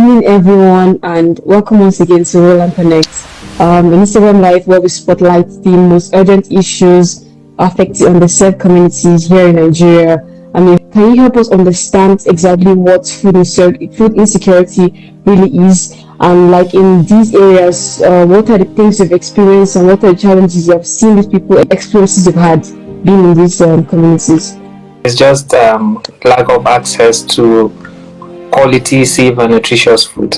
evening, everyone, and welcome once again to Rolan Connect, an Instagram live where we spotlight the most urgent issues affecting underserved communities here in Nigeria. Can you help us understand exactly what food insecurity really is? And in these areas, what are the things you've experienced and what are the challenges you have seen these people, experiences you've had being in these communities? It's just lack of access to quality, safe, and nutritious food.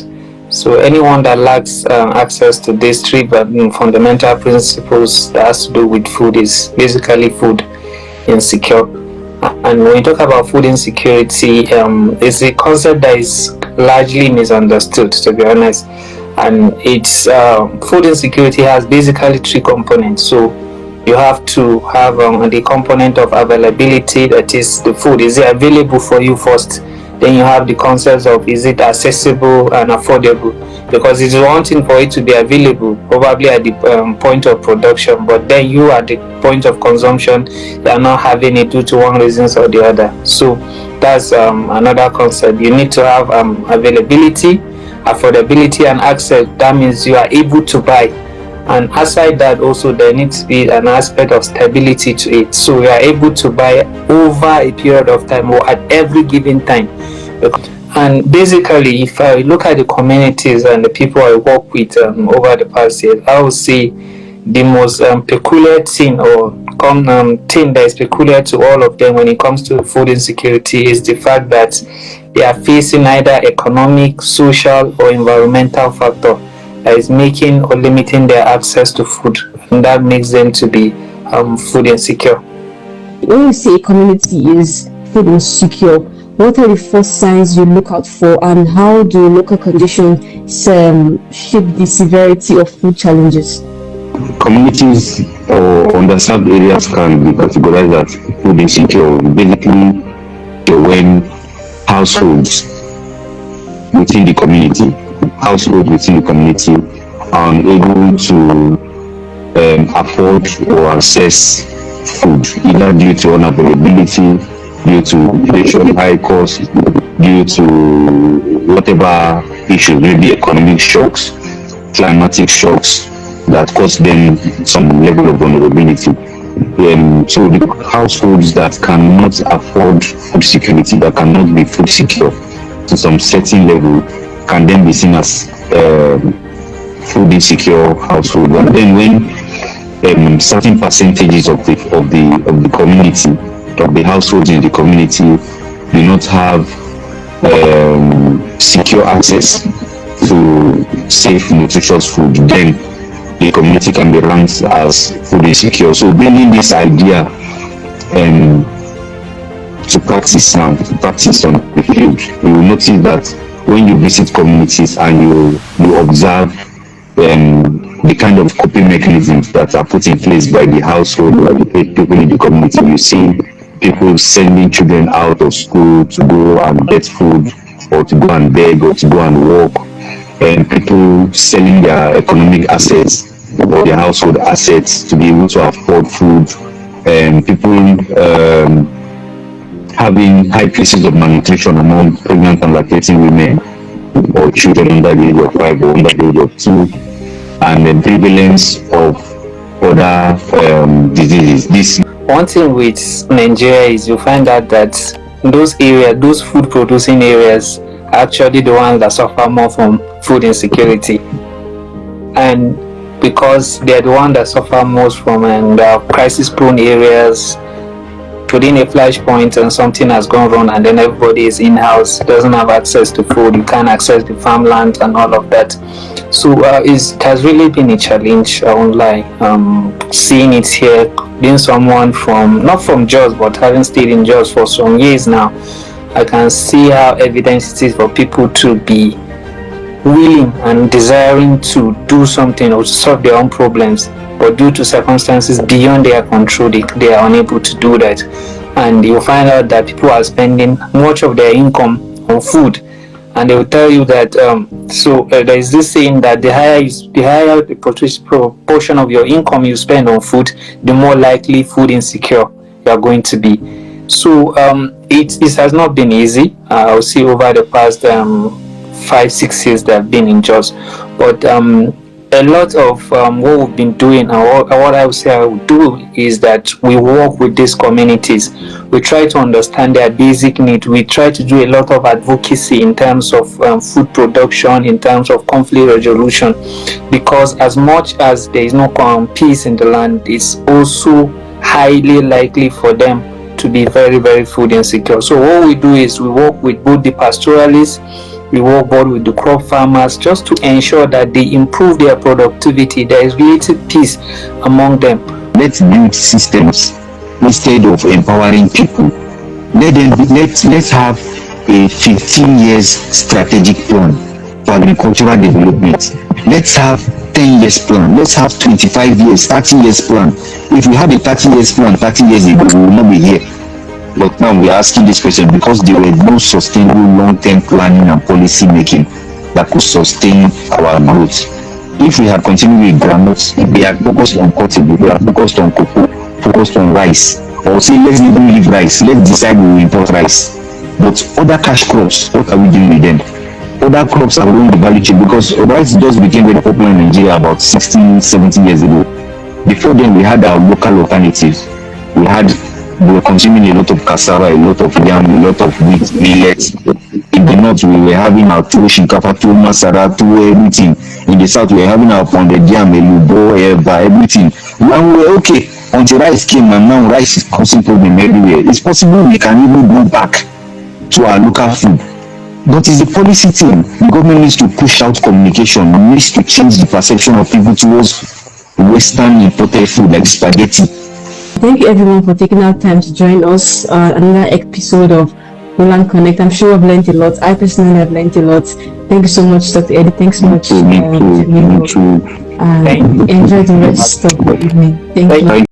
So anyone that lacks access to these three fundamental principles that has to do with food is basically food insecure. And when you talk about food insecurity, it's a concept that is largely misunderstood, to be honest. And it's food insecurity has basically three components. So you have to have the component of availability, that is the food, is it available for you first? Then you have the concepts of is it accessible and affordable, because it's one thing for it to be available probably at the point of production, but then you at the point of consumption you are not having it due to one reason or the other. So that's another concept. You need to have availability, affordability, and access. That means you are able to buy. And aside that, also there needs to be an aspect of stability to it, so we are able to buy over a period of time or at every given time. And basically, if I look at the communities and the people I work with over the past years, I would say the most peculiar thing or thing that is peculiar to all of them when it comes to food insecurity is the fact that they are facing either economic, social, or environmental factor that is making or limiting their access to food, and that makes them to be food insecure. When you say a community is food insecure, what are the first signs you look out for, and how do local conditions shape the severity of food challenges? Communities or underserved areas can be categorized as food insecure. Basically, when households within the community are unable to afford or access food, either due to unavailability, due to inflation, high cost, due to whatever issues, maybe economic shocks, climatic shocks that cause them some level of vulnerability. So the households that cannot afford food security, that cannot be food secure to some certain level, can then be seen as food insecure household. And then when certain percentages of the community, of the households in the community, do not have secure access to safe, nutritious food, then the community can be ranked as food insecure. So bringing this idea to practice on the field, you will notice that when you visit communities and you observe the kind of coping mechanisms that are put in place by the household or the people in the community, you see people sending children out of school to go and get food, or to go and beg, or to go and work, and people selling their economic assets or their household assets to be able to afford food, and people having high cases of malnutrition among pregnant and lactating women or children under the age of 5 or under the age of 2, and the prevalence of other diseases. One thing with Nigeria is you find out that those food producing areas are actually the ones that suffer more from food insecurity, and because they're the ones that suffer most from crisis prone areas. Within a flashpoint and something has gone wrong, and then everybody is in-house, doesn't have access to food, you can't access the farmland and all of that. So it has really been a challenge, I won't lie. Seeing it here, being someone not from Jos, but having stayed in Jos for some years now, I can see how evident it is for people to be willing and desiring to do something or to solve their own problems, but due to circumstances beyond their control, they are unable to do that. And you'll find out that people are spending much of their income on food, and they will tell you that there is this saying that the higher the proportion of your income you spend on food, the more likely food insecure you are going to be. So it has not been easy. I'll see over the past 5-6 years that I've been in Jos. But a lot of what we've been doing, and what I would say I would do, is that we work with these communities. We try to understand their basic need. We try to do a lot of advocacy in terms of food production, in terms of conflict resolution, because as much as there is no peace in the land, it's also highly likely for them to be very, very food insecure. So what we do is we work with both the pastoralists, we work both with the crop farmers, just to ensure that they improve their productivity. There is relative peace among them. Let's build systems instead of empowering people. Let's have a 15 years strategic plan for agricultural development. Let's have 10 years plan. Let's have 25 years, 30 years plan. If we had a 30 years plan 30 years ago, we will not be here. But now we are asking this question because there were no sustainable long-term planning and policy making that could sustain our growth. If we had continued with granules, if we had focused on cotton, if we had focused on cocoa, focused on rice, or say let's even leave rice, let's decide we will import rice. But other cash crops, what are we doing with them? Other crops are growing the value chain, because rice just became very popular in Nigeria about 60, 70 years ago. Before then, we had our local alternatives. We were consuming a lot of cassava, a lot of yam, a lot of wheat, millet. In the north, we were having our tuwo shinkafa, tuwo masara, tuwo everything. In the south, we were having our pounded yam, elubo, eba, everything. And we were okay until rice came, and now rice is causing problem everywhere. It's possible we can even go back to our local food. But it's a policy thing. The government needs to push out communication, needs to change the perception of people towards Western imported food like spaghetti. Thank you everyone for taking out time to join us another episode of Rolan Connect. I'm sure I've learned a lot. I personally have learned a lot. Thank you so much, Dr. Eddy. Thanks so much. Me too. Enjoy the rest of the evening. Thank you.